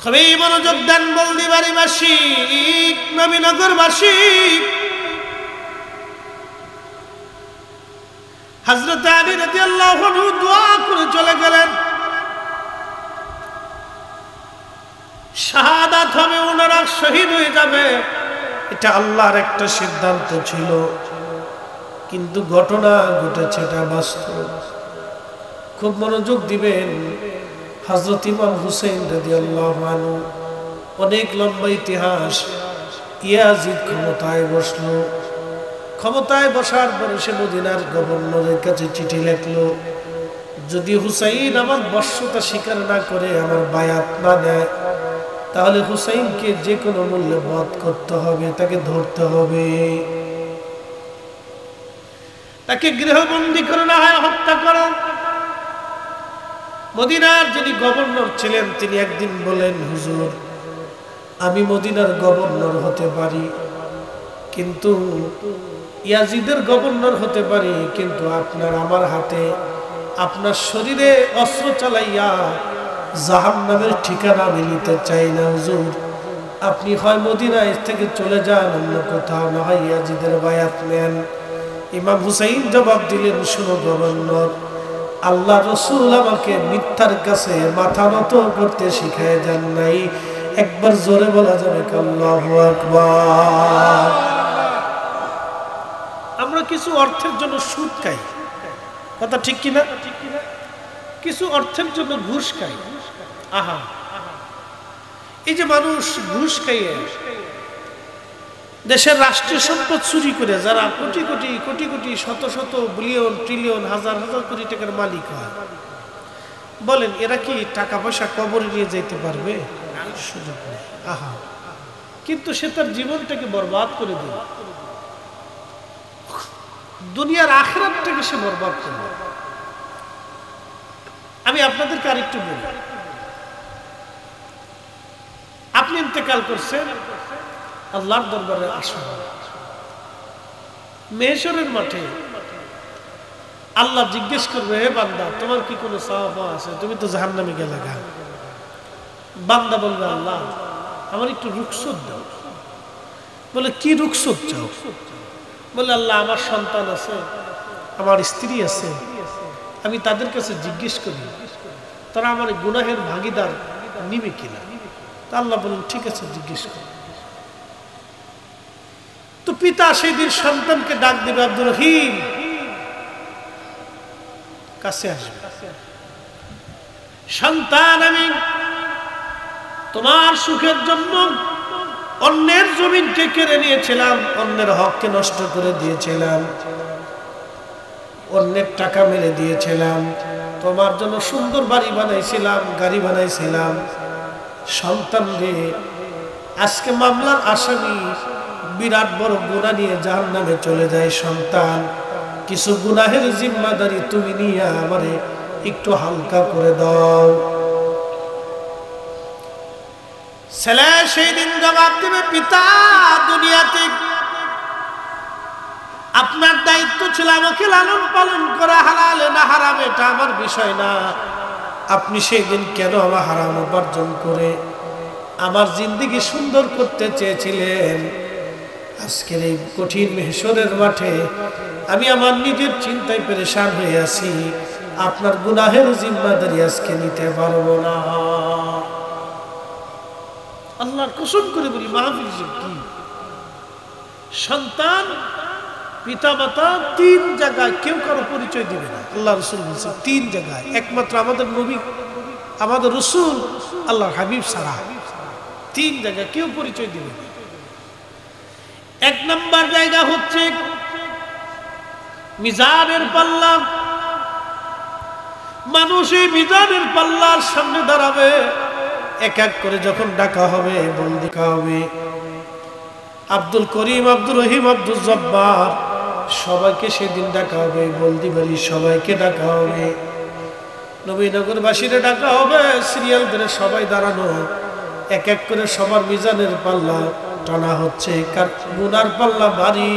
খুবই মনোযোগ দেন বলদিবাড়িবাসী, নবীনগরবাসী। হযরত আলী রাদিয়াল্লাহু আনহু দোয়া করে চলে গেলেন, শাহাদাত হবে, ওনারা শহীদ হয়ে যাবে, এটা আল্লাহর একটা সিদ্ধান্ত ছিল। কিন্তু ঘটনা ঘটেছে, এটা বাস্তব। খুব মনোযোগ দিবেন। হযরত ইমাম হুসাইন রাদিয়াল্লাহু আনহু, অনেক লম্বা ইতিহাস। ইয়াজিদ ক্ষমতায় বসলো। ক্ষমতায় বসার পরে সে মদিনার গভর্নরের কাছে চিঠি লিখলো, যদি হুসাইন আমার বর্ষতা স্বীকার না করে, আমার বায়াত না নেয়, তাহলে হুসাইনকে যে কোনো মূল্যে বধ করতে হবে, তাকে ধরতে হবে, তাকে গৃহবন্দী করে না হয় হত্যা করো। মদিনার যিনি গভর্নর ছিলেন, তিনি একদিন বলেন, হুজুর, আমি মদিনার গভর্নর হতে পারি, কিন্তু ইয়াজিদের গভর্নর হতে পারি, কিন্তু আপনার আমার হাতে আপনার শরীরে অস্ত্র চালাইয়া জাহান্নামের ঠিকানা আমি নিতে চাই না। হুজুর, আপনি হয় মদিনা থেকে চলে যান অন্য কোথাও, না হয় ইয়াজিদের বায়াত নেন। ইমাম হুসাইন জবাব দিলেন, শুনো গভর্নর, আল্লাহ রসুল আমাকে মিথ্যার কাছে মাথা নত করতে শিখায় যান নাই। একবার জোরে বলা যাবে আল্লাহু আকবার। আমরা কিছু অর্থের জন্য সুদ খাই, কথা ঠিক কিনা? কিছু অর্থের জন্য ঘুষ খাই। আহা, এই যে মানুষ ঘুষ খাইয়ে দেশের রাষ্ট্রীয় সম্পদ চুরি করে যারা কোটি কোটি কোটি কোটি শত শত বিলিয়ন ট্রিলিয়ন হাজার হাজার কোটি টাকার মালিক হয়, বলেন এরা কি টাকা পয়সা কবরে নিয়ে যেতে পারবে? সুযোগ নেই। আহা, কিন্তু সে তার জীবনটাকে বরবাদ করে দিল, দুনিয়ার আখিরাতটাকে সে বরবাদ করল। আমি আপনাদেরকে আরেকটু বলি, আপনি ইন্তেকাল করছেন, আল্লাহর দরবারে আসুন, মেহশরের মাঠে আল্লাহ জিজ্ঞেস করবে, হে বান্দা, তোমার কি কোনো সওয়াব আছে? তুমি তো জাহান্নামে গেলে গা। বান্দা বলবে, আল্লাহ, আমার একটু রুখসত দাও। বলে, কি রুখসত চাও? বলে, আল্লাহ, আমার সন্তান আছে, আমার স্ত্রী আছে, আমি তাদের কাছে জিজ্ঞেস করি তারা আমার গুনাহের ভাগিদার নিবে কিনা। তা আল্লাহ বলেন, ঠিক আছে, জিজ্ঞেস কর। তো পিতা সেই দিন সন্তানকে ডাক দিবে, আব্দুর রহিম, কাছে আসবে। সন্তান, আমি তোমার সুখের জন্য অন্যের জমিনকে কেড়ে নিয়েছিলাম, অন্যের হককে নষ্ট করে দিয়েছিলাম, অন্যের টাকা মেরে দিয়েছিলাম, তোমার জন্য সুন্দর বাড়ি বানাইছিলাম, গাড়ি বানাইছিলাম। সন্তান রে, আজকে মামলার আসামি বিরাট বড় গুনাহ নিয়ে জাহান্নামে চলে যায়। সন্তান, কিছু গুনাহের জিম্মাদারি তুমি নিয়ে আমারে একটু হালকা করে দাও। ছেলে সেই দিন জবাব দেবে, পিতা, দুনিয়াতে আপনার দায়িত্ব ছিল আমাকে লালন পালন করা, হালাল না হারাম এটা আমার বিষয় না। আপনি সেই দিন কেন আমার হারাম উপার্জন করে আমার জিন্দেগি সুন্দর করতে চেয়েছিলেন? আজকের এই কঠিন মেহশরের মাঠে আমি আমার নিজের চিন্তায় পেরেশান হয়ে আছি, আপনার গুনাহের জিম্মাদারি আজকে নিতে পারবো না। আল্লাহর কসম করে বলি, মাহফিল কি সন্তান, পিতা মাতা তিন জায়গায় কেউ কারো পরিচয় দিবে না। আল্লাহ রসুল বলছে তিন জায়গায়, একমাত্র আমাদের নবী, আমাদের রসুল, আল্লাহর হাবিব ছাড়া তিন জায়গায় কেউ পরিচয় দিবে না। এক নম্বর জায়গা হচ্ছে মিজানের পাল্লা। মানুষ এই মিজানের পাল্লার সামনে দাঁড়াবে, এক এক করে যখন ডাকা হবে, বন্দি হবে, আব্দুল করিম, আব্দুর রহিম, আব্দুল জব্বার, সবাইকে সেদিন ডাকা হবে, বন্দি বাড়ি সবাইকে ডাকা হবে, নবীনগরবাসীরা ডাকা হবে, সিরিয়াল ধরে সবাই দাঁড়ানো, এক এক করে সবার মিজানের পাল্লা টানা হচ্ছে। কার গুনার পাল্লা ভারী,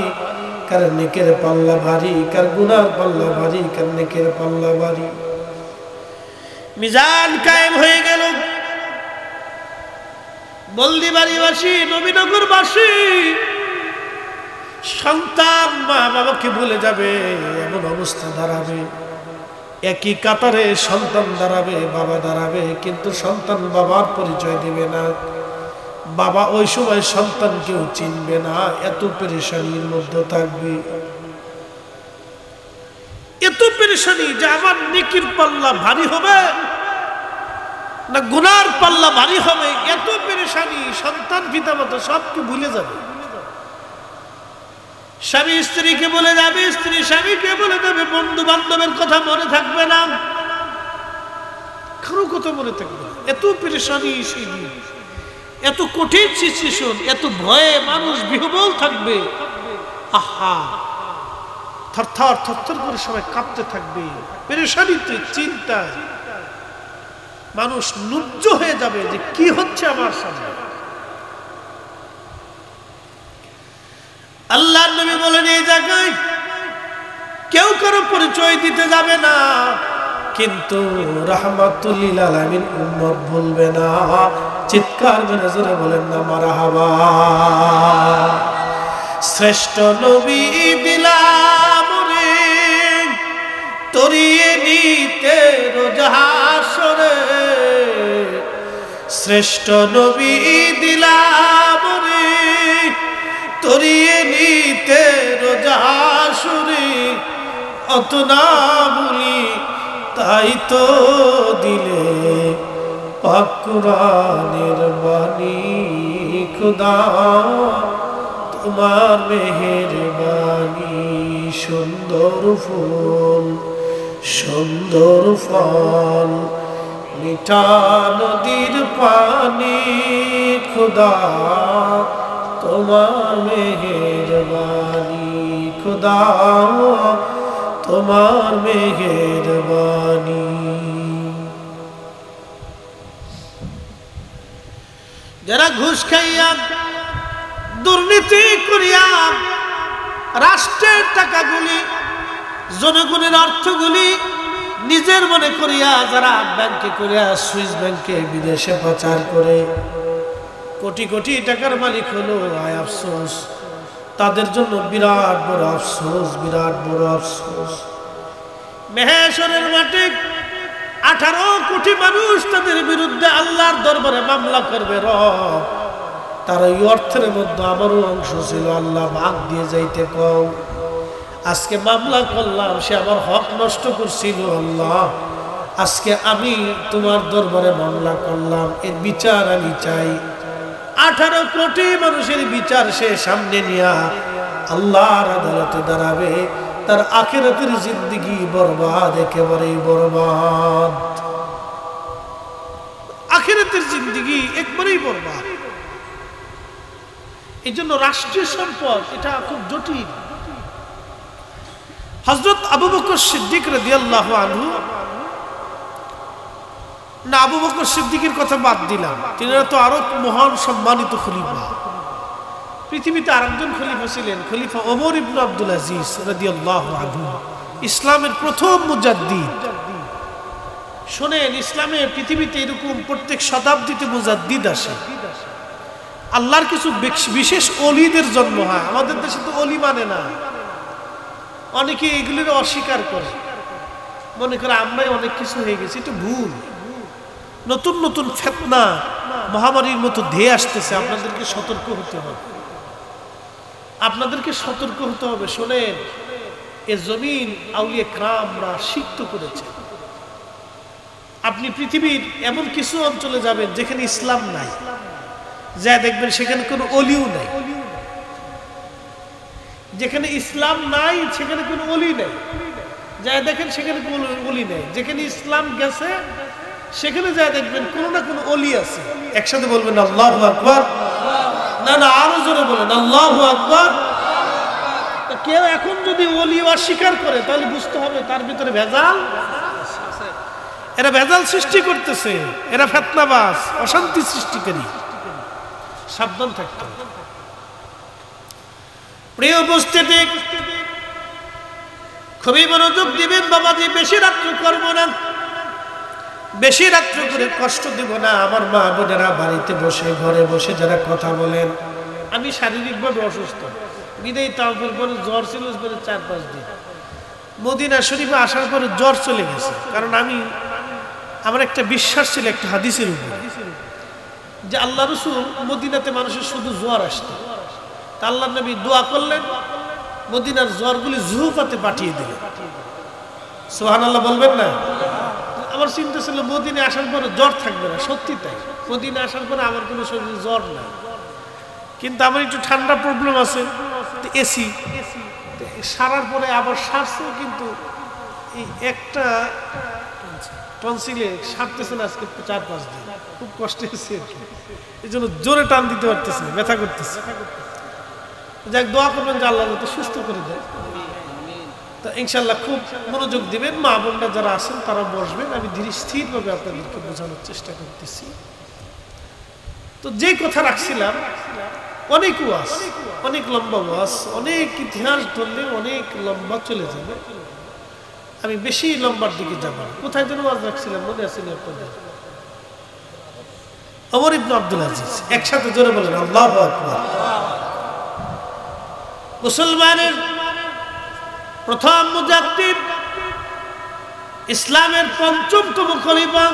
কার নেকের পাল্লা ভারী, কার গুনার পাল্লা ভারী, কার নেকের পাল্লা ভারী। মিজান কায়েম হয়ে গেল। বলদিবাড়িবাসী, নবীনগরবাসী, সন্তান মা বাবাকে ভুলে যাবে এমন অবস্থা দাঁড়াবে। একই কাতারে সন্তান দাঁড়াবে, বাবা দাঁড়াবে, কিন্তু সন্তান বাবার পরিচয় দিবে না। বাবা ওই সময় সন্তানকেও চিনবে না, এত পেরেশানির মধ্যে থাকবে। এত পেরেশানি যে আমার নেকির পাল্লা ভারী হবে না গুনার পাল্লা ভারী হবে, এত পেরেশানি। সন্তান পিতামাতা সবকে ভুলে যাবে। স্বামী স্ত্রীকে বলে যাবে, স্ত্রী স্বামীকে বলে যাবে, বন্ধু বান্ধবের কথা মনে থাকবে না, কারো কথা মনে থাকবে না। এত পেরেশানি সেই দিন, এত কঠিন সিচুয়েশন, এত ভয়ে মানুষ বিহ্বল থাকবে। আহা, থরথর থরথর করে সবাই কাঁপতে থাকবে, পেরেশানিতে, চিন্তায় মানুষ নুজ্জ হয়ে যাবে যে কি হচ্ছে আমার সামনে। আল্লাহর নবী বলেন এই জায়গায় কেউ কারো পরিচয় দিতে যাবে না, কিন্তু রাহমাতুল লিল আলামিন উম্মত বলবে না। চিৎকার করে জোরে বলেন না মারহাবা। শ্রেষ্ঠ নবী দিলাম রে তরিয়ে নিতে রোজ হাসরে, শ্রেষ্ঠ নবী দিলাম রে তরিয়ে নিতে রোজ হাসরে। অত না বলি তাই তো দিলে পাক কুরআনের বাণী। খুদা তোমার মেহেরবানি, সুন্দর ফুল সুন্দর ফল মিঠা নদীর পানি। খুদা তোমার মেহেরবানি, খুদা তোমার মেহেরবানি। যারা ঘুষ খাইয়া দুর্নীতি করিয়া রাষ্ট্রের টাকাগুলি, জনগণের অর্থগুলি নিজের মনে করিয়া যারা ব্যাংকে করিয়া সুইস ব্যাংকে বিদেশে পাচার করে কোটি কোটি টাকার মালিক হলো, আয় আফসোস তাদের জন্য, বিরাট বড় আফসোস, বিরাট বড় আফসোস। মেহেশ্বরের মাঠে 18 কোটি মানুষ তাদের বিরুদ্ধে আল্লাহর দরবারে মামলা করবে। রব, তার এই অর্থের মধ্যে আমারও অংশ ছিল, আল্লাহ ভাগ দিয়ে যাইতে কও। আজকে মামলা করলাম, সে আমার হক নষ্ট করছিল, আল্লাহ আজকে আমি তোমার দরবারে মামলা করলাম, এর বিচার আমি চাই। 18 কোটি মানুষের বিচার সে সামনে নিয়া আল্লাহর আদালতে দাঁড়াবে। তার আখিরাতের জিন্দেগি বরবাদ, একেবারেই বরবাদ। আখিরাতের জিন্দেগি একবারেই বরবাদ। এই জন্য রাষ্ট্রীয় সম্পদ এটা খুব জটিল। হযরত আবু বকর সিদ্দিক রাদিয়াল্লাহু আনহু, না আবু বকর সিদ্দিকের কথা বাদ দিলাম, তিনারা তো আরো মহান সম্মানিত খলিফা। পৃথিবীতে আরেকজন খলিফা ছিলেন, খলিফা ওমর ইবনে আব্দুল আজিজ রাদিয়াল্লাহু আনহু, ইসলামের প্রথম মুজাদ্দিদ। শোনেন, ইসলামে পৃথিবীতে এরকম প্রত্যেক শতাব্দীতে মুজাদ্দিদ আসে। আল্লাহর কিছু বিশেষ অলিদের জন্ম হয়। আমাদের দেশে তো অলি মানে না, অনেকে এগুলির অস্বীকার করে, মনে করে আমরাই অনেক কিছু হয়ে গেছি। এটা ভুল। নতুন নতুন ফিতনা মহামারীর মতো ধেয়ে আসতেছে, আপনাদেরকে সতর্ক হতে হবে, আপনাদেরকে সতর্ক হতে হবে। শোনেন, এ জমিন আউলিয়া কিরামরা সিক্ত করেছে। আপনি পৃথিবীর এমন কিছু অঞ্চলে যাবেন যেখানে ইসলাম নাই, যা দেখবেন সেখানে কোনো অলিও নাই। যেখানে ইসলাম নাই সেখানে কোনো অলি নাই, যা দেখেন সেখানে কোনো অলি নাই। যেখানে ইসলাম গেছে সেখানে যা দেখবেন কোনো না কোনো অলি আছে। একসাথে বলবেন আল্লাহু আকবার। না না, আরো জোরে বলেন আল্লাহু আকবার। কেউ এখন যদি অলি অস্বীকার করে তাহলে বুঝতে হবে তার ভিতরে ভেজাল। এরা ভেজাল সৃষ্টি করতেছে, এরা ফিতনাবাজ, অশান্তি সৃষ্টিকারী। সাবধান থাকতে হবে। প্রিয় উপস্থিতি, খুবই মনোযোগ দিবেন বাবাজি, বেশি রাত্রি করবো না। বেশি রাত্র করে কষ্ট দেব না। আমার মা বোনেরা বাড়িতে বসে ঘরে বসে যারা কথা বলেন, আমি শারীরিকভাবে অসুস্থ, বিদায়ী তাওফের পরে জ্বর ছিল 4-5 দিন। মদিনা শরীফে আসার পরে জ্বর চলে গেছে, কারণ আমার একটা বিশ্বাস ছিল একটা হাদিসের উপরে যে আল্লাহ রসুল মদিনাতে মানুষের শুধু জ্বর আসতো, তা আল্লাহ নবী দোয়া করলেন, মদিনার জ্বরগুলি জুহুফাতে পাঠিয়ে দিলেন। সুবহানাল্লাহ বলবেন না? আমার চিন্তা ছিল মদিনা আসার পরে জ্বর থাকবে না, সত্যি তাই। মদিনা আসার পরে আমার কোনো শরীরে জ্বর নাই, কিন্তু আমার একটু ঠান্ডা প্রবলেম আছে, এসি সারার পরে আবার সারছে, কিন্তু এই একটা টনসিলে সারতেছে না আজকে 4-5 দিন, খুব কষ্ট হচ্ছে আর কি। এই জন্য জোরে টান দিতে পারতেছে, ব্যথা করতেছে। যাক, দোয়া করবেন যে আল্লাহ যাতে সুস্থ করে দেয়। তো ইনশাল্লাহ খুব মনোযোগ দিবেন, মা বোনরা যারা আছেন তারা বসবেন, আমি ধীরে স্থিরভাবে আপনাদেরকে বোঝানোর চেষ্টা করতেছি। তো যে কথা রাখছিলাম, অনেক ওয়াজ, অনেক লম্বা ওয়াজ, অনেক ইতিহাস ধরলে অনেক লম্বা চলে যাবে, আমি বেশি লম্বার দিকে যাব না। কোথায় যেন ওয়াজ রাখছিলাম, মনে আছে আপনাদের? ওমর ইবনে আব্দুল আজিজ। একসাথে জোরে বলেন আল্লাহু আকবার। মুসলমানের প্রথম মুজাদ্দিদ, ইসলামের পঞ্চমতম খলিফা,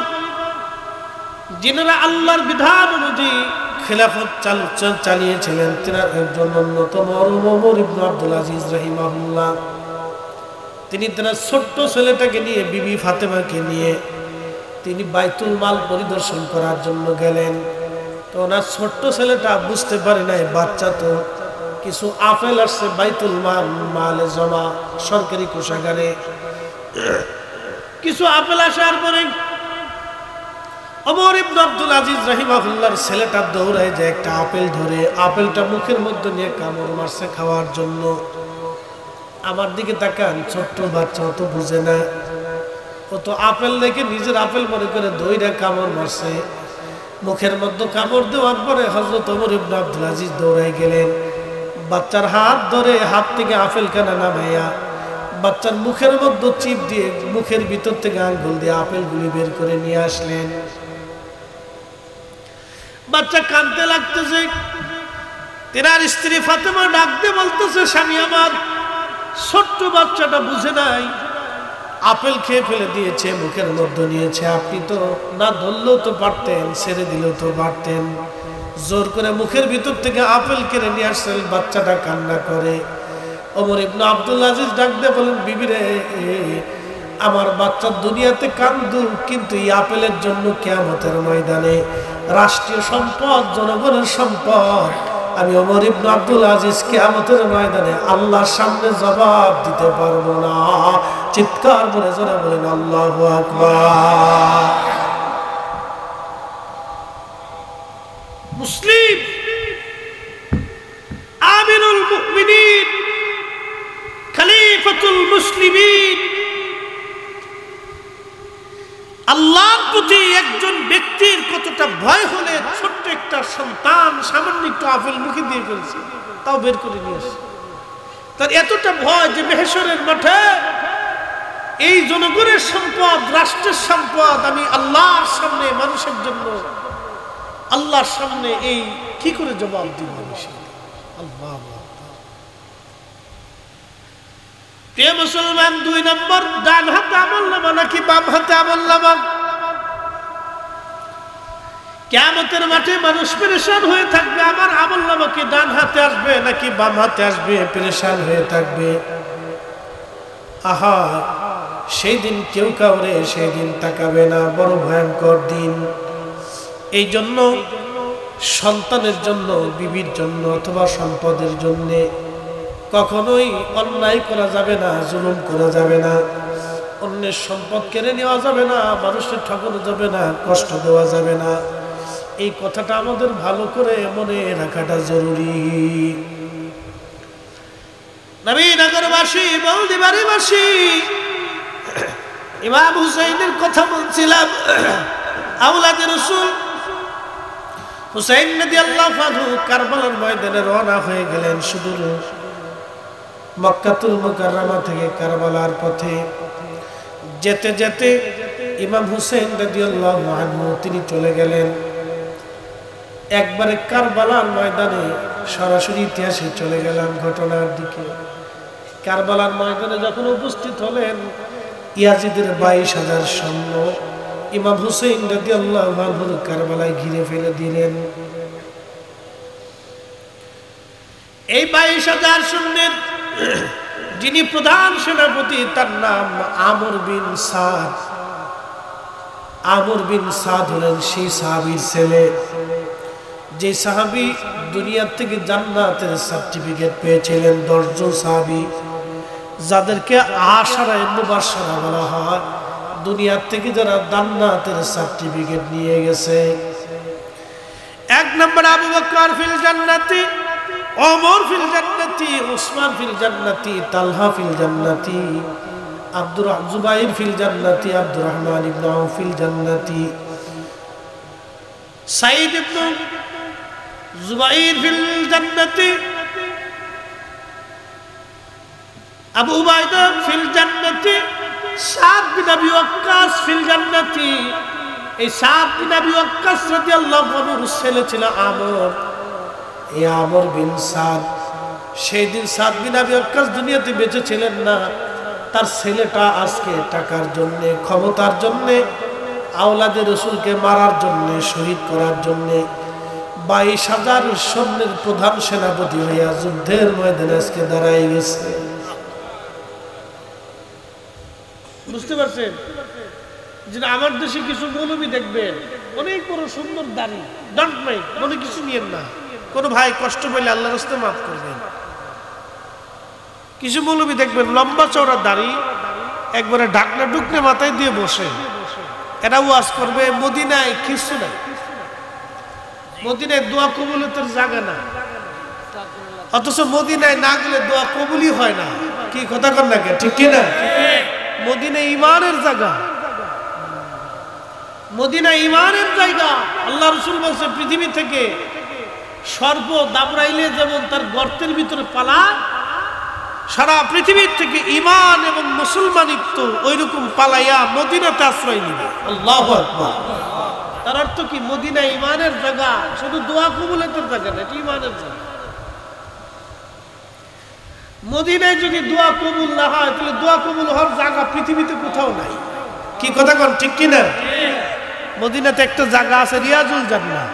যিনারা আল্লাহর বিধান অনুযায়ী খেলাফত চালিয়েছিলেন, তিনার একজন অন্যতম ওমর ইবনে আব্দুল আজিজ রাহিমাহুল্লাহ। তিনি তার ছোট্ট ছেলেটাকে নিয়ে, বিবি ফাতেমাকে নিয়ে তিনি বাইতুল মাল পরিদর্শন করার জন্য গেলেন। তো ওনার ছোট্ট ছেলেটা বুঝতে পারে নাই, বাচ্চা তো, কিছু আপেল আসছে বাইতুল মালে জমা, সরকারি কোষাগারে কিছু আপেল আসার পরে ওমর ইবনে আব্দুল আজিজ রাহিমাহুল্লাহর ছেলেটা দৌড়ায় যে একটা আপেল ধরে, আপেলটা মুখের মধ্যে নিয়ে কামড় মারছে খাওয়ার জন্য। আমার দিকে তাকান, ছোট্ট বাচ্চা, অত বুঝে না, ও তো আপেল দেখে নিজের আপেল মনে করে দইরা কামড় মারছে। মুখের মধ্যে কামড় দেওয়ার পরে হযরত ওমর ইবনে আব্দুল আজিজ দৌড়ায় গেলেন, বাচ্চার হাত ধরে হাত থেকে আপেল কানা নামাইয়া বাচ্চার মুখের মধ্যে চিপ দিয়ে মুখের ভিতর থেকে আঙ্গুল দিয়ে আপেলগুলি বের করে নিয়ে আসলেন। বাচ্চা কাঁদতে লাগতেছে, তেনার স্ত্রী ফাতেমা ডাক দিয়ে বলতেছে, স্বামী আমার, ছোট্ট বাচ্চাটা বুঝে নাই, আপেল খেয়ে ফেলে দিয়েছে, মুখের মধ্যে নিয়েছে, আপনি তো না ধরলেও তো পারতেন, ছেড়ে দিলেও তো পারতেন, জোর করে মুখের ভিতর থেকে আপেল কেড়ে নিয়ে আসছেন। বাচ্চাটা কান্না করে। ওমর ইবনে আব্দুল আজিজ ডাক দিয়ে বলেন, বিবি রে, আমার বাচ্চা দুনিয়াতে কান্দু, কিন্তু এই আপেলের জন্য কিয়ামতের ময়দানে রাষ্ট্রীয় সম্পদ, জনগণের সম্পদ, আমি ওমর ইবনে আব্দুল আজিজ কিয়ামতের ময়দানে আল্লাহর সামনে জবাব দিতে পারবো না। চিৎকার করে জোরে বলেন আল্লাহু আকবার। মুসলিম আমিরুল মুমিনিন, খলিফাতুল মুসলিমিন, আল্লাহর প্রতি একজন ব্যক্তির কতটা ভয় হলে ছোট্ট একটা সন্তান সামান্য একটু আপেল মুখে দিয়ে ফেলছে, তাও বের করে নিয়ে আসে। তার এতটা ভয় যে মেহেশরের মাঠে এই জনগণের সম্পদ, রাষ্ট্রের সম্পদ, আমি আল্লাহর সামনে, মানুষের জন্য আল্লাহর সামনে এই কি করে জবাব দিব? আল্লাহ। প্রিয় মুসলমান, 2 নম্বর, ডান হাতে আমলনামা নাকি বাম হাতে আমলনামা? কিয়ামতের মাঠে মানুষ পেরেশান হয়ে থাকবে, আমার আমলনামা কি ডান হাতে আসবে নাকি বাম হাতে আসবে, পেরেশান হয়ে থাকবে। আহা, সেই দিন কেউ কাউরে সেই দিন তাকাবে না, বড় ভয়ঙ্কর দিন। এই জন্য সন্তানের জন্য, বিবির জন্য অথবা সম্পদের জন্য কখনোই অন্যায় করা যাবে না, জুলুম করা যাবে না, অন্যের সম্পদ কেড়ে নেওয়া যাবে না, মানুষের ঠকানো যাবে না, কষ্ট দেওয়া যাবে না। এই কথাটা আমাদের ভালো করে মনে রাখাটা জরুরি। নবীনগরবাসী, বলদিবাড়িবাসী, ইমাম হুসাইনের কথা বলছিলাম। আওলাদে রাসূল হুসাইন রাদিয়াল্লাহু আনহু কারবালার ময়দানে রওনা হয়ে গেলেন সুদূর মক্কাতুল মুকাররমা থেকে কারবালার পথে। যেতে যেতে ইমাম হুসেন রাদিয়াল্লাহু আনহু তিনি চলে গেলেন একবারে কারবালার ময়দানে। সরাসরি ইতিহাসে চলে গেলাম ঘটনার দিকে। কারবালার ময়দানে যখন উপস্থিত হলেন, ইয়াজিদের 22,000 সৈন্য ইমাম হুসেন রাদিয়াল্লাহু আনহুর কারবালায় ঘিরে ফেলে দিলেন। এই 22,000 সৈন্যের যিনি প্রধান সেনাপতি তার নাম আমর বিন সাদ। আমর বিন সাদ হলেন সেই সাহাবীর ছেলে যে সাহাবী দুনিয়ার থেকে জান্নাতের সার্টিফিকেট পেয়েছিলেন। 10 জন সাহাবী যাদেরকে আশারায়ে মুবাশশারা বলা হয়, দুনিয়ার থেকে যারা জান্নাতের সার্টিফিকেট নিয়ে গেছে। 1 নম্বর আবু বকর ফিল জান্নাতি, ওমর ফিল জান্নাতি, উসমান ফিল জান্নাতি, তালহা ফিল জান্নাতি, জুবাইর ফিল জান্নাতি, আব্দুর রহমান ইবনে আউফ ফিল জান্নাতি, সাঈদ ইবনে জুবাইর ফিল জান্নাতি, আবু উবাইদা ফিল জান্নাতি, সাদ বিন আবি ওয়াক্কাস ফিল জান্নাতি। এই সাদ বিন আবি ওয়াক্কাস রাদিয়াল্লাহু আনহুর ছেলে ছিল আমর। এই আমর বিন সাদ, সেই দিন সাদ বিন আবি ওয়াক্কাস দুনিয়াতে বেঁচে ছিলেন না। তার ছেলেটা আজকে টাকার জন্য, ক্ষমতার জন্য, আওলাদে রাসূলকে মারার জন্য, শহীদ করার জন্য 22,000 সৈন্যের প্রধান সেনাপতি হইয়া যুদ্ধের ময়দানে আজকে দাঁড়াই গেছে। বুঝতে পারছেন? যে আমার দেশে কিছু মৌলবী দেখবেন অনেক বড় সুন্দর দাড়ি, ডন্ট মাইন্ড, মনে কিছু নিয়েন না, কোন ভাই কষ্ট পেলে আল্লাহর রাস্তায় মাফ করবেন। কিছু মৌলবী দেখবেন লম্বা চওড়া দাড়ি, একবারে ঢাকনা ডুকনে মাথায় দিয়ে বসে, এরা ওয়াজ করবে। মদিনায় কিছু নাই, মদিনায় দোয়া কবুলের জায়গা না, অথচ মদিনায় না গেলে দোয়া কবুলই হয় না। কি কথা কর না, ঠিক কিনা? মদিনা ইমানের জায়গা, মদিনা ইমানের জায়গা। আল্লাহ রাসূল বলছে পৃথিবী থেকে সর্প দাবরাইলে যেমন তার গর্তের ভিতরে পালায়, সারা পৃথিবীর থেকে ঈমান এবং মুসলমানিত্ব ওইরকম পালাইয়া মদিনাতে আশ্রয় নিবে। আল্লাহু আকবার। তার অর্থ কি? মদিনা ইমানের জায়গা, শুধু দোয়া কবুলের জায়গা না, এটা ইমানের জায়গা। মদিনায় যদি দোয়া কবুল না হয় তাহলে দোয়া কবুল হওয়ার জায়গা পৃথিবীতে কোথাও নাই। কি কথা কোন, ঠিক কিনা? মদিনাতে একটা জায়গা আছে রিয়াজুল জান্নাহ,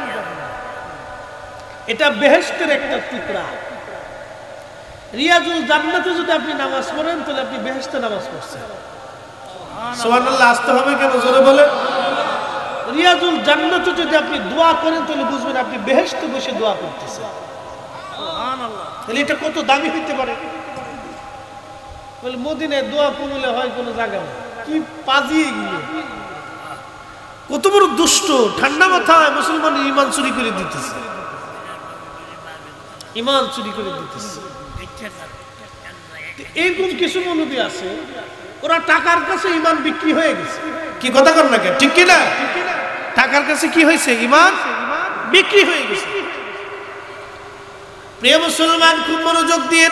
এটা বেহেশতের একটা টুকরা। রিয়াজুল জান্নাতে যদি আপনি নামাজ পড়েন তাহলে আপনি বেহেশতে নামাজ পড়ছেন। সুবহানাল্লাহ। আসতে হবে কেন, জোরে বলেন। রিয়াজুল জান্নাতে যদি আপনি দোয়া করেন তাহলে বুঝবেন আপনি বেহেশতে বসে দোয়া করতেছেন। সুবহানাল্লাহ। তাহলে এটা কত দামি হইতে পারে। বলে মদিনায় দোয়া কবুলে হয় কোন জায়গা না, কি পাজিয়ে গিয়ে কত বড় দুষ্ট, ঠান্ডা মাথায় মুসলমানের ঈমান চুরি করে দিতেছে, ঈমান চুরি করে দিতেছে। এরকম কিছু মৌলবী আছে, ওরা টাকার কাছে ঈমান বিক্রি হয়ে গেছে। কি কথা কর না, ঠিক কি না? টাকার কাছে কি হয়েছে? ঈমান বিক্রি হয়ে গেছে। প্রিয় মুসলমান, খুব মনোযোগ দিয়ে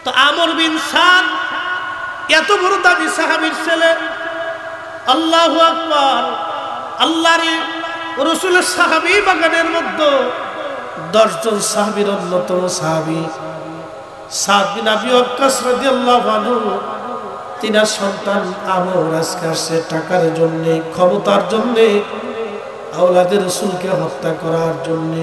তো আমর বিন সাদ এত বড় দামি সাহাবীর ছেলে। আল্লাহু আকবার। আল্লাহর রাসূলের সাহাবী বাগানের মধ্যে 10 জন সাহাবীর অন্যতম সাহাবী সাদ বিন আবি ওয়াক্কাস রাদিয়াল্লাহু আনহু, তিনার সন্তান আমর আজকে আসছে টাকার জন্য, ক্ষমতার জন্য, আওলাদে রাসূলকে হত্যা করার জন্য।